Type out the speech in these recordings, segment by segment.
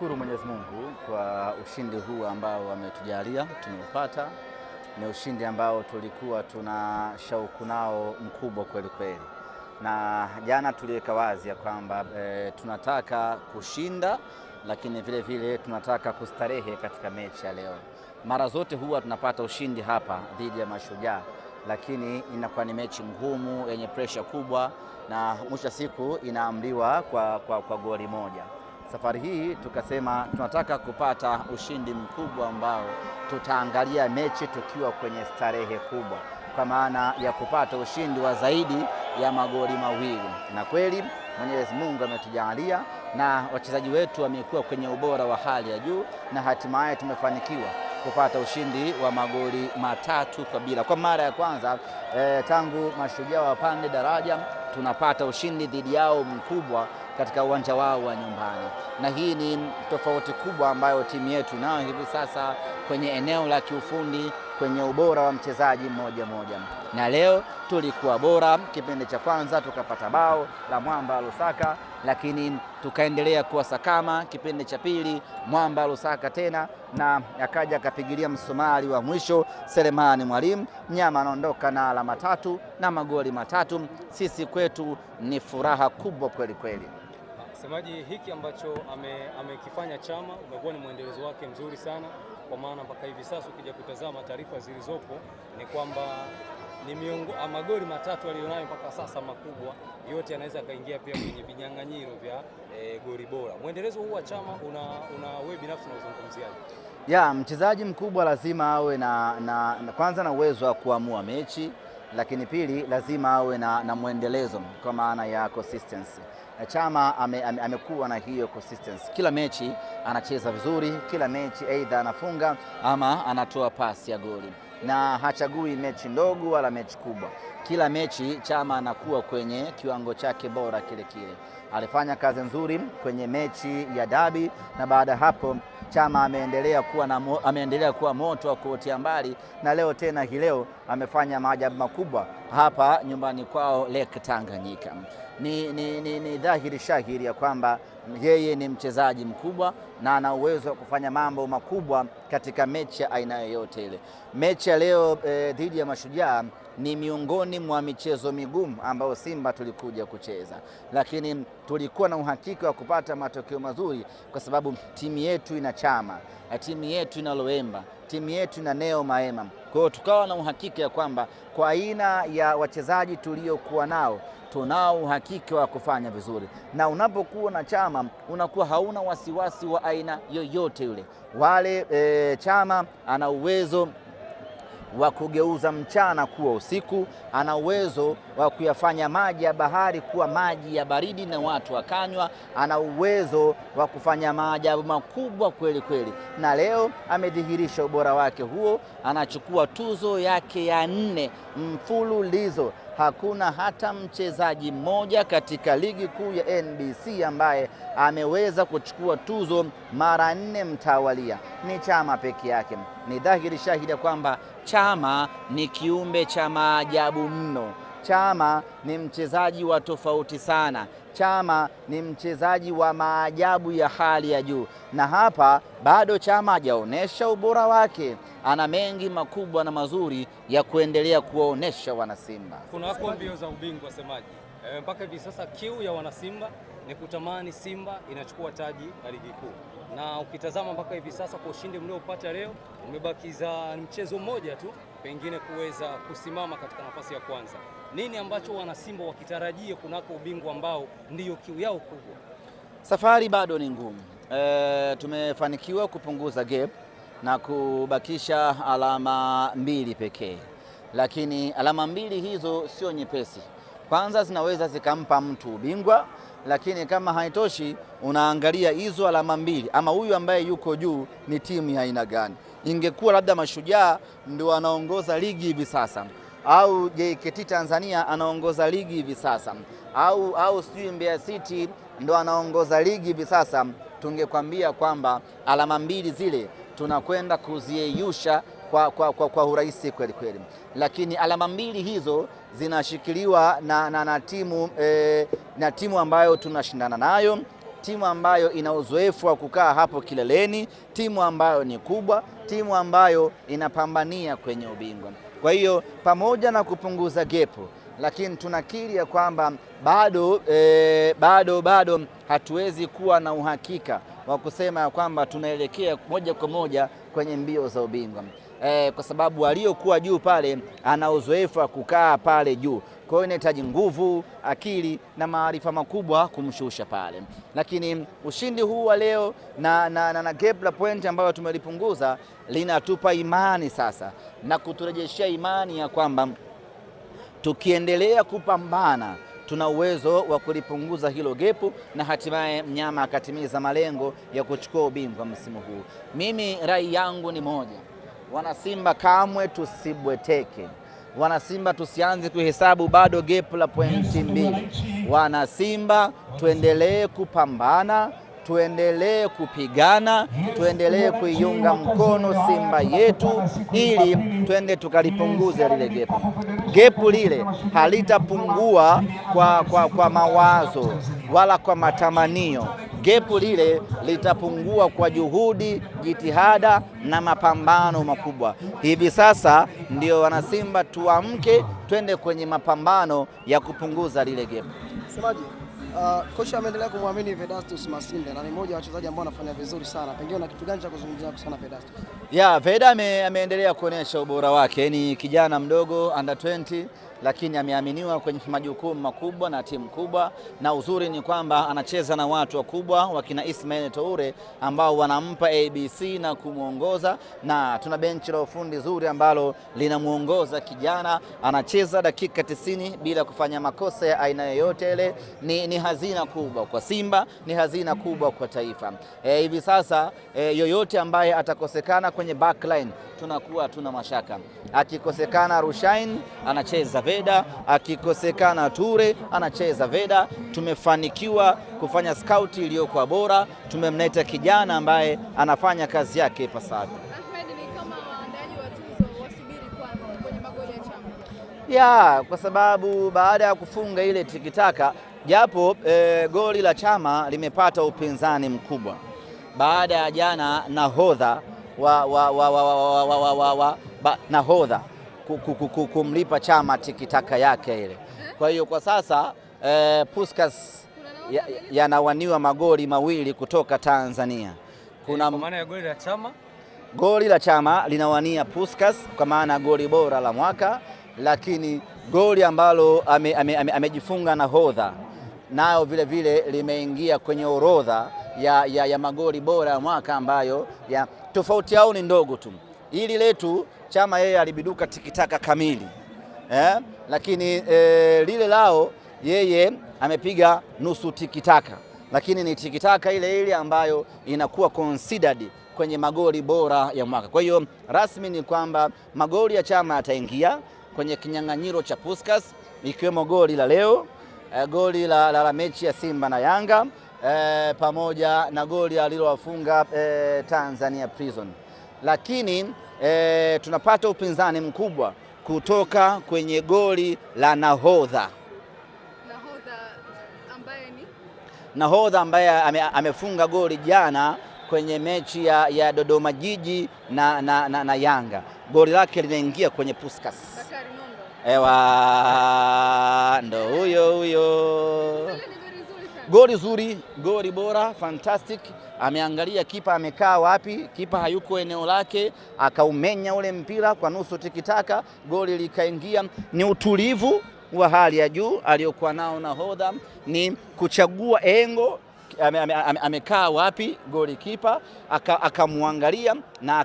Tunamshukuru Mwenyezi Mungu kwa ushindi huu ambao ametujalia tumeupata. Ni ushindi ambao tulikuwa tuna shauku nao mkubwa kweli kweli, na jana tuliweka wazi ya kwamba tunataka kushinda, lakini vile vile tunataka kustarehe katika mechi ya leo. Mara zote huwa tunapata ushindi hapa dhidi ya Mashujaa, lakini inakuwa ni mechi ngumu yenye pressure kubwa, na mwisho siku inaamriwa kwa goli moja. Safari hii tukasema tunataka kupata ushindi mkubwa ambao tutaangalia mechi tukiwa kwenye starehe kubwa, kwa maana ya kupata ushindi wa zaidi ya magoli mawili, na kweli Mwenyezi Mungu ametujalia na wachezaji wetu wamekuwa kwenye ubora wa hali ya juu, na hatimaye tumefanikiwa kupata ushindi wa magoli 3-0 kwa mara ya kwanza tangu Mashujaa wapande daraja. Tunapata ushindi dhidi yao mkubwa katika uwanja wao wa nyumbani, na hii ni tofauti kubwa ambayo timu yetu nayo hivi sasa kwenye eneo la kiufundi, kwenye ubora wa mchezaji mmoja mmoja. Na leo tulikuwa bora kipindi cha kwanza, tukapata bao la Mwamba Lusaka, lakini tukaendelea kuwa sakama kipindi cha pili, Mwamba Lusaka tena, na akaja akapigilia msumari wa mwisho Selemani Mwalimu. Mnyama anaondoka na alama 3 na magoli 3. Sisi kwetu ni furaha kubwa kweli kweli. Semaji, hiki ambacho amekifanya Chama umekuwa ni mwendelezo wake mzuri sana, kwa maana mpaka hivi sasa ukija kutazama taarifa zilizopo ni kwamba ni magoli 3 aliyonayo mpaka sasa makubwa, yote anaweza akaingia pia kwenye vinyang'anyiro vya goli bora. Mwendelezo huu wa Chama una wewe binafsi unazungumziaje? Mchezaji mkubwa lazima awe kwanza na uwezo wa kuamua mechi, lakini pili lazima awe na mwendelezo kwa maana ya consistency. Chama amekuwa na hiyo consistency. Kila mechi anacheza vizuri, kila mechi aidha anafunga ama anatoa pasi ya goli, na hachagui mechi ndogo wala mechi kubwa. Kila mechi Chama anakuwa kwenye kiwango chake bora kile kile. Alifanya kazi nzuri kwenye mechi ya dabi, na baada hapo Chama ameendelea kuwa moto wa kuotea mbali, na leo tena hii leo amefanya maajabu makubwa hapa nyumbani kwao Lake Tanganyika. Ni dhahiri shahiri ya kwamba yeye ni mchezaji mkubwa na ana uwezo wa kufanya mambo makubwa katika mechi ya aina yoyote ile. Mechi ya leo dhidi ya Mashujaa ni miongoni mwa michezo migumu ambayo Simba tulikuja kucheza, lakini tulikuwa na uhakika wa kupata matokeo mazuri kwa sababu timu yetu ina Chama, timu yetu ina Loemba, timu yetu ina Neo Maema. Kwa hiyo tukawa na uhakika ya kwamba kwa aina ya wachezaji tuliokuwa nao tunao uhakika wa kufanya vizuri, na unapokuwa na Chama unakuwa hauna wasiwasi wa aina yoyote yule. Chama ana uwezo wa kugeuza mchana kuwa usiku, ana uwezo wa kuyafanya maji ya bahari kuwa maji ya baridi na watu wakanywa, ana uwezo wa kufanya maajabu makubwa kweli kweli, na leo amedhihirisha ubora wake huo. Anachukua tuzo yake ya 4 mfululizo. Hakuna hata mchezaji mmoja katika ligi kuu ya NBC ambaye ameweza kuchukua tuzo mara 4 mtawalia. Ni Chama peke yake. Ni dhahiri shahidi kwamba Chama ni kiumbe cha maajabu mno. Chama ni mchezaji wa tofauti sana. Chama ni mchezaji wa maajabu ya hali ya juu, na hapa bado Chama hajaonesha ubora wake. Ana mengi makubwa na mazuri ya kuendelea kuwaonesha wanasimba. Kuna wako mbio za ubingwa Semaji, mpaka hivi sasa kiu ya wanasimba ni kutamani Simba inachukua taji la ligi kuu, na ukitazama mpaka hivi sasa kwa ushindi mliopata leo umebakiza mchezo mmoja tu pengine kuweza kusimama katika nafasi ya kwanza. Nini ambacho wanasimba wakitarajia kunako ubingwa ambao ndiyo kiu yao kubwa? Safari bado ni ngumu. Tumefanikiwa kupunguza gap na kubakisha alama 2 pekee, lakini alama 2 hizo sio nyepesi. Kwanza zinaweza zikampa mtu ubingwa, lakini kama haitoshi unaangalia hizo alama 2 ama huyu ambaye yuko juu ni timu ya aina gani. Ingekuwa labda Mashujaa ndio anaongoza ligi hivi sasa, au JKT Tanzania anaongoza ligi hivi sasa, au sijui Mbeya City ndio anaongoza ligi hivi sasa, tungekwambia kwamba alama 2 zile tunakwenda kuziyeyusha kwa urahisi kweli kweli, lakini alama 2 hizo zinashikiliwa na timu ambayo tunashindana nayo. timu ambayo ina uzoefu wa kukaa hapo kileleni, timu ambayo ni kubwa, timu ambayo inapambania kwenye ubingwa. Kwa hiyo pamoja na kupunguza gepu, lakini tunakiri ya kwamba bado hatuwezi kuwa na uhakika wa kusema ya kwamba tunaelekea moja kwa moja kwenye mbio za ubingwa, kwa sababu aliyokuwa juu pale ana uzoefu wa kukaa pale juu. Kwa hiyo inahitaji nguvu, akili na maarifa makubwa kumshusha pale, lakini ushindi huu wa leo na gap la point ambayo tumelipunguza linatupa imani sasa na kuturejeshia imani ya kwamba tukiendelea kupambana tuna uwezo wa kulipunguza hilo gepu na hatimaye mnyama akatimiza malengo ya kuchukua ubingwa msimu huu. Mimi rai yangu ni moja, wanasimba kamwe tusibweteke. Wanasimba tusianze kuhesabu bado gepu la pointi 2. Wanasimba tuendelee kupambana, tuendelee kupigana, tuendelee kuiunga mkono Simba yetu ili twende tukalipunguze lile gepu. Gepu lile halitapungua kwa mawazo wala kwa matamanio. Gepu lile litapungua kwa juhudi, jitihada na mapambano makubwa. Hivi sasa ndio wanasimba tuamke, twende kwenye mapambano ya kupunguza lile gepu. Semaji, kocha ameendelea kumwamini Vedastus Masinde na ni mmoja wa wachezaji ambao wanafanya vizuri sana. Pengine una kitu gani cha kuzungumzia sana Vedastus? Veda ameendelea kuonyesha ubora wake. Ni kijana mdogo under 20, lakini ameaminiwa kwenye majukumu makubwa na timu kubwa, na uzuri ni kwamba anacheza na watu wakubwa wakina Ismail Toure ambao wanampa ABC na kumuongoza, na tuna benchi la ufundi zuri ambalo linamuongoza kijana. Anacheza dakika 90 bila kufanya makosa ya aina yoyote ile. Ni hazina kubwa kwa Simba, ni hazina kubwa kwa taifa. Hivi sasa yoyote ambaye atakosekana kwenye backline tunakuwa tuna mashaka. Akikosekana Rushain anacheza Veda, akikosekana Ture anacheza Veda. Tumefanikiwa kufanya scout iliyokuwa bora, tumemleta kijana ambaye anafanya kazi yake ipasavyo. Ahmed, ni kama waandaaji wa tuzo wasubiri kwanza kwenye magoli ya Chama. Kwa sababu baada ya kufunga ile tikitaka, japo goli la Chama limepata upinzani mkubwa baada ya jana nahodha nahodha kumlipa Chama tikitaka yake ile. Kwa hiyo kwa sasa Puskas yanawaniwa magoli mawili kutoka Tanzania. Kwa maana ya goli la Chama linawania Puskas kwa maana goli bora la mwaka, lakini goli ambalo amejifunga nahodha nayo vile vile limeingia kwenye orodha ya magoli bora ya mwaka, ambayo tofauti yao ni ndogo tu. Hili letu Chama yeye alibiduka tikitaka kamili, lakini lile lao yeye amepiga nusu tikitaka, lakini ni tikitaka ile ambayo inakuwa considered kwenye magoli bora ya mwaka. Kwa hiyo rasmi ni kwamba magoli ya Chama yataingia kwenye kinyang'anyiro cha Puskas, ikiwemo goli la leo, goli la mechi ya Simba na Yanga, pamoja na goli alilowafunga Tanzania Prison. Lakini tunapata upinzani mkubwa kutoka kwenye goli la nahodha ambaye amefunga goli jana kwenye mechi ya Dodoma Jiji na Yanga. Goli lake linaingia kwenye Puskas. Ndo huyo. Goli zuri, goli bora, fantastic. Ameangalia kipa amekaa wapi, kipa hayuko eneo lake, akaumenya ule mpira kwa nusu tikitaka, goli likaingia. Ni utulivu wa hali ya juu aliyokuwa nao nahodha, ni kuchagua engo, amekaa wapi goli kipa, akamwangalia na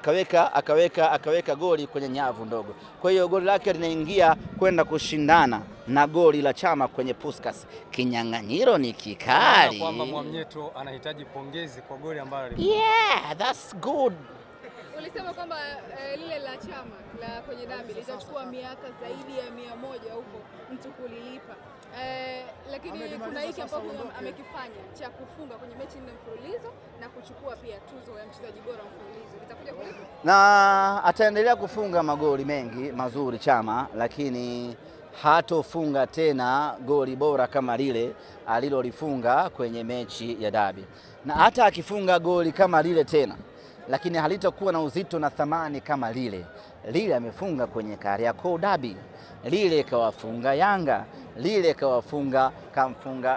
akaweka goli kwenye nyavu ndogo. Kwa hiyo goli lake linaingia kwenda kushindana na goli la Chama kwenye Puskas. Kinyang'anyiro ni kikali. Kwamba Mwamnyeto anahitaji pongezi kwa goli ambalo that's good. Ulisema kwamba lile la Chama la kwenye dabi litachukua miaka zaidi ya 100 huko mtu kulilipa. Lakini kuna hiki ambacho amekifanya cha kufunga kwenye mechi 4 mfululizo na kuchukua pia tuzo ya mchezaji bora mfululizo. Itakuja kulipa? Na ataendelea kufunga magoli mengi mazuri Chama, lakini hatofunga tena goli bora kama lile alilolifunga kwenye mechi ya dabi, na hata akifunga goli kama lile tena, lakini halitakuwa na uzito na thamani kama lile amefunga kwenye Kariakoo dabi, lile kawafunga Yanga, lile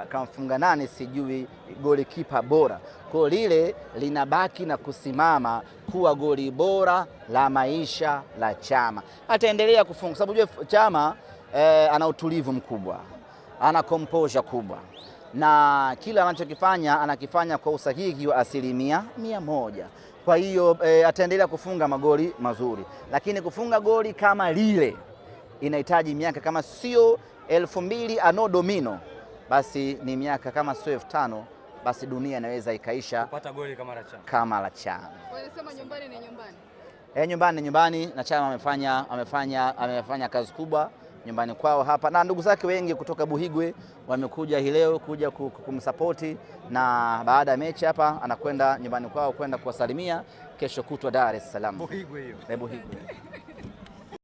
kamfunga nani sijui golikipa bora. Kwa lile linabaki na kusimama kuwa goli bora la maisha la Chama. Ataendelea kufunga sababu Chama ana utulivu mkubwa, ana composure kubwa, na kila anachokifanya anakifanya kwa usahihi wa 100%. Kwa hiyo ataendelea kufunga magoli mazuri, lakini kufunga goli kama lile inahitaji miaka kama sio 2000 ano domino, basi ni miaka kama sio 5000, basi dunia inaweza ikaisha kupata goli kama la Chama. Wanasema nyumbani ni nyumbani. Nyumbani ni nyumbani, na Chama amefanya kazi kubwa nyumbani kwao hapa, na ndugu zake wengi kutoka Buhigwe wamekuja hii leo kuja kumsapoti, na baada ya mechi hapa anakwenda nyumbani kwao kwenda kuwasalimia, kesho kutwa Dar es Salaam. Buhigwe hiyo. Buhigwe.